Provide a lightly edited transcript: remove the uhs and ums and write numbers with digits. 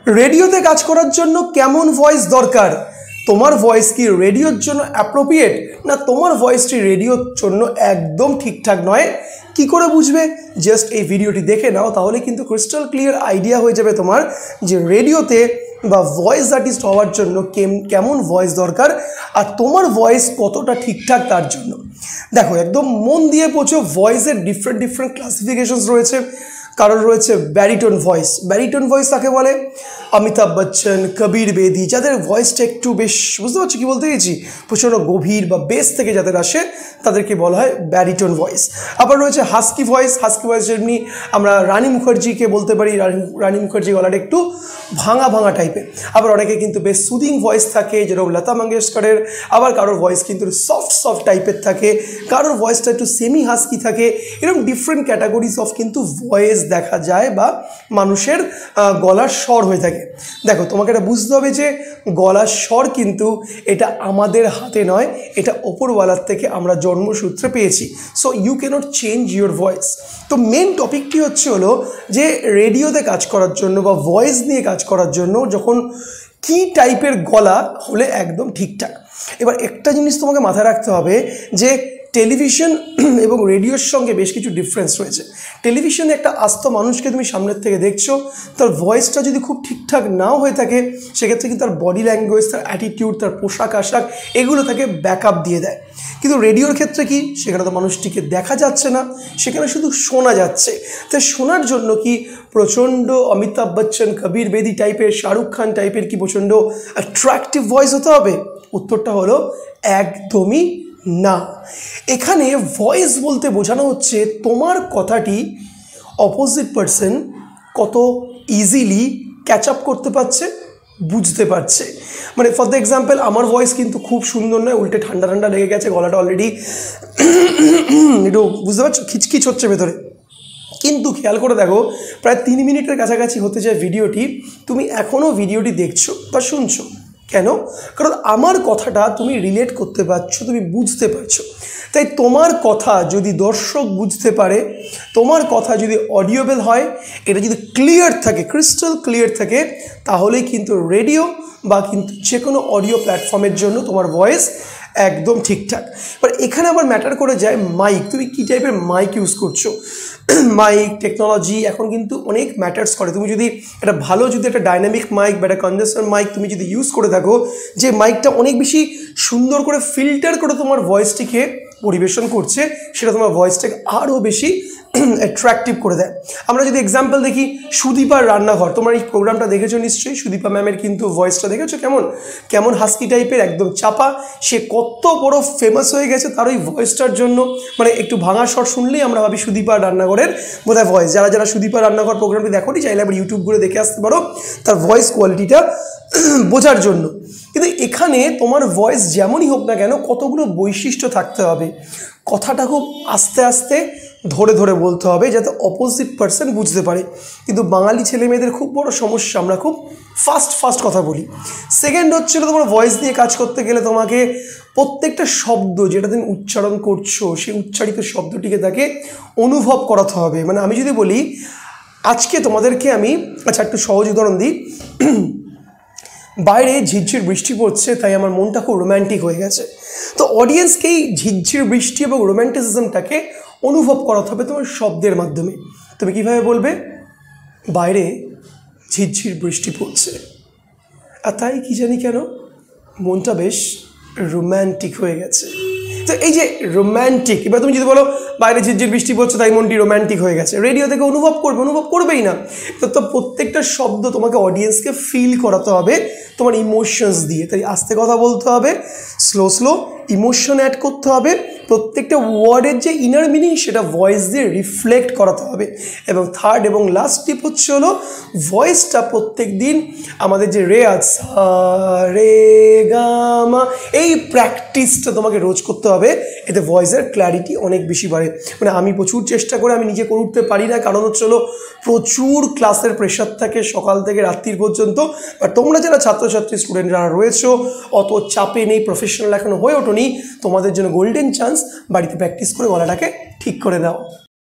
রেডিওতে কাজ করার জন্য কেমন ভয়েস দরকার? তোমার ভয়েস কি রেডিওর জন্য অ্যাপ্রোপ্রিয়েট, না তোমার ভয়েসটি রেডিওর জন্য একদম ঠিকঠাক নয়? কি করে বুঝবে? জাস্ট এই ভিডিওটি দেখে নাও, তাহলে কিন্তু ক্রিস্টাল ক্লিয়ার আইডিয়া হয়ে যাবে তোমার যে রেডিওতে বা ভয়েস আর্টিস্ট হওয়ার জন্য কেমন ভয়েস দরকার আর তোমার ভয়েস কতটা ঠিকঠাক তার জন্য। দেখো, একদম মন দিয়ে পড়ছো, ভয়েসের ডিফারেন্ট ক্লাসিফিকেশনস রয়েছে। কারোর রয়েছে ব্যারিটোন ভয়েস। ব্যারিটোন ভয়েস তাকে বলে অমিতাভ বচ্চন, কবির বেদি, যাদের ভয়েসটা একটু বেশ, বুঝতে পারছো কি বলতে গেছি, প্রচণ্ড গভীর বা বেস থেকে যাদের আসে তাদেরকে বলা হয় ব্যারিটোন ভয়েস। আবার রয়েছে হাস্কি ভয়েস। হাস্কি ভয়েস যেমনি আমরা রানী মুখার্জিকে বলতে পারি, রানী মুখার্জি গলাটা একটু ভাঙা ভাঙা টাইপের। আবার অনেকে কিন্তু বেশ সুদিং ভয়েস থাকে, যেরকম লতা মঙ্গেশকরের। আবার কারোর ভয়েস কিন্তু সফট টাইপের থাকে, কারোর ভয়েসটা একটু সেমি হাস্কি থাকে। এরকম ডিফারেন্ট ক্যাটাগরিজ অফ কিন্তু ভয়েস দেখা যায় বা মানুষের গলার স্বর হয়ে থাকে। দেখো, তোমাকে এটা বুঝতে হবে যে গলার স্বর কিন্তু এটা আমাদের হাতে নয়, এটা ওপরওয়ালার থেকে আমরা জন্মসূত্রে পেয়েছি। So you can't change your voice. তো মেন টপিকটি হলো যে রেডিওতে কাজ করার জন্য বা ভয়েস নিয়ে কাজ করার জন্য যখন কি টাইপের গলা হলে একদম ঠিকঠাক। এবার একটা জিনিস তোমাকে মাথায় রাখতে হবে যে টেলিভিশন এবং রেডিওর সঙ্গে বেশ কিছু ডিফারেন্স রয়েছে। টেলিভিশনে একটা আস্ত মানুষকে তুমি সামনের থেকে দেখছো, তার ভয়েসটা যদি খুব ঠিকঠাক নাও হয়ে থাকে, সেক্ষেত্রে কিন্তু তার বডি ল্যাঙ্গুয়েজ, তার অ্যাটিটিউড, তার পোশাক আশাক এগুলো তাকে ব্যাকআপ দিয়ে দেয়। কিন্তু রেডিওর ক্ষেত্রে কি, সেখানে তো মানুষটিকে দেখা যাচ্ছে না, সেখানে শুধু শোনা যাচ্ছে। তাই শোনার জন্য কি প্রচণ্ড অমিতাভ বচ্চন, কবির বেদি টাইপের, শাহরুখ খান টাইপের কি প্রচণ্ড অ্যাট্রাকটিভ ভয়েস হতে হবে? উত্তরটা হলো একদমই না। এখানে ভয়েস বলতে বোঝানো হচ্ছে তোমার কথাটি অপোজিট পারসন কত ইজিলি ক্যাচ আপ করতে পারছে, বুঝতে পারছে। মানে ফর দ্য এক্সাম্পল, আমার ভয়েস কিন্তু খুব সুন্দর নয়, উল্টে ঠান্ডা ঠান্ডা লেগে গেছে, গলাটা অলরেডি একটু, বুঝতে পারছো, খিচখিচ হচ্ছে ভেতরে। কিন্তু খেয়াল করে দেখো, প্রায় 3 মিনিটের কাছাকাছি হতে যায় ভিডিওটি, তুমি এখনও ভিডিওটি দেখছো বা শুনছো। কেন? কারণ আমার কথাটা তুমি রিলেট করতে পারছো, তুমি বুঝতে পারছো। তাই তোমার কথা যদি দর্শক বুঝতে পারে, তোমার কথা যদি অডিওবেল হয়, এটা যদি ক্লিয়ার থাকে, ক্রিস্টাল ক্লিয়ার থাকে, তাহলেই কিন্তু রেডিও বা কিন্তু যে কোনো অডিও প্ল্যাটফর্মের জন্য তোমার ভয়েস একদম ঠিকঠাক। বাট এখানে আবার ম্যাটার করে যায় মাইক, তুমি কী টাইপের মাইক ইউজ করছো। মাইক টেকনোলজি এখন কিন্তু অনেক ম্যাটার্স করে। তুমি যদি একটা ভালো, যদি একটা ডাইনামিক মাইক বা একটা কন্ডেন্সার মাইক তুমি যদি ইউজ করে থাকো, যে মাইকটা অনেক বেশি সুন্দর করে ফিল্টার করে তোমার ভয়েসটিকে পরিবেশন করছে, সেটা তোমার ভয়েসটাকে আরও বেশি অ্যাট্রাকটিভ করে দেয়। আমরা যদি এক্সাম্পল দেখি, সুদীপার রান্নাঘর, তোমার এই প্রোগ্রামটা দেখেছো নিশ্চয়ই। সুদীপা ম্যামের কিন্তু ভয়েসটা দেখেছো কেমন হাস্কি টাইপের, একদম চাপা। সে কত বড় ফেমাস হয়ে গেছে তার ওই ভয়েসটার জন্য। মানে একটু ভাঙা শট শুনলেই আমরা ভাবি সুদীপার রান্নাঘরের বোধহয় ভয়েস। যারা সুদীপার রান্নাঘর প্রোগ্রামটি দেখোনি, চাইলে আবার ইউটিউব করে দেখে আসতে পারো তার ভয়েস কোয়ালিটিটা বোঝার জন্য। কিন্তু এখানে তোমার ভয়েস যেমনই হোক না কেন, কতগুলো বৈশিষ্ট্য থাকতে হবে। কথাটা খুব আস্তে আস্তে ধরে ধরে বলতে হবে, যাতে অপোজিট পারসন বুঝতে পারে। কিন্তু বাঙালি ছেলে মেয়েদের খুব বড় সমস্যা, আমরা খুব ফাস্ট কথা বলি। সেকেন্ড হচ্ছিল, তোমার ভয়েস নিয়ে কাজ করতে গেলে তোমাকে প্রত্যেকটা শব্দ যেটা তুমি উচ্চারণ করছো, সেই উচ্চারিত শব্দটিকে তাকে অনুভব করাতে হবে। মানে আমি যদি বলি আজকে তোমাদেরকে আমি, আচ্ছা একটু সহজ উদাহরণ দিই, বাইরে ঝিরঝির বৃষ্টি পড়ছে, তাই আমার মনটা খুব রোম্যান্টিক হয়ে গেছে। তো অডিয়েন্সকেই ঝিরঝির বৃষ্টি এবং রোম্যান্টিসিজমটাকে অনুভব করাতে হবে তোমার শব্দের মাধ্যমে। তুমি কীভাবে বলবে, বাইরে ঝিরঝির বৃষ্টি পড়ছে, আর তাই কি জানি কেন মনটা বেশ রোম্যান্টিক হয়ে গেছে। তো এই যে রোম্যান্টিক, এবার তুমি যদি বলো বাইরে ঝিরঝির বৃষ্টি পড়ছে তাই মনটি রোম্যান্টিক হয়ে গেছে, রেডিও থেকে অনুভব করবেই না। তো প্রত্যেকটা শব্দ তোমাকে অডিয়েন্সকে ফিল করাতে হবে তোমার ইমোশনস দিয়ে। তাই আস্তে কথা বলতে হবে, স্লো ইমোশন অ্যাড করতে হবে, প্রত্যেকটা ওয়ার্ডের যে ইনার মিনিং সেটা ভয়েস দিয়ে রিফ্লেক্ট করাতে হবে। এবং থার্ড এবং লাস্ট টিপ হলো ভয়েসটা প্রত্যেক দিন আমাদের যে রেয়াজ, রে গা মা, এই প্র্যাকটিসটা তোমাকে রোজ করতে হবে। এতে ভয়েসের ক্ল্যারিটি অনেক বেশি বাড়ে। মানে আমি প্রচুর চেষ্টা করে, আমি নিজে করে উঠতে পারি না, কারণ হলো প্রচুর ক্লাসের প্রেশার থাকে সকাল থেকে রাত্রির পর্যন্ত। আর তোমরা যারা ছাত্রছাত্রী স্টুডেন্ট যারা রয়েছো, অত চাপে নেই, প্রফেশনাল এখনো হয়ে ওঠোনি, তোমাদের জন্য গোল্ডেন চান্স, বাড়িতে প্র্যাকটিস করে গলাটাকে ঠিক করে দাও।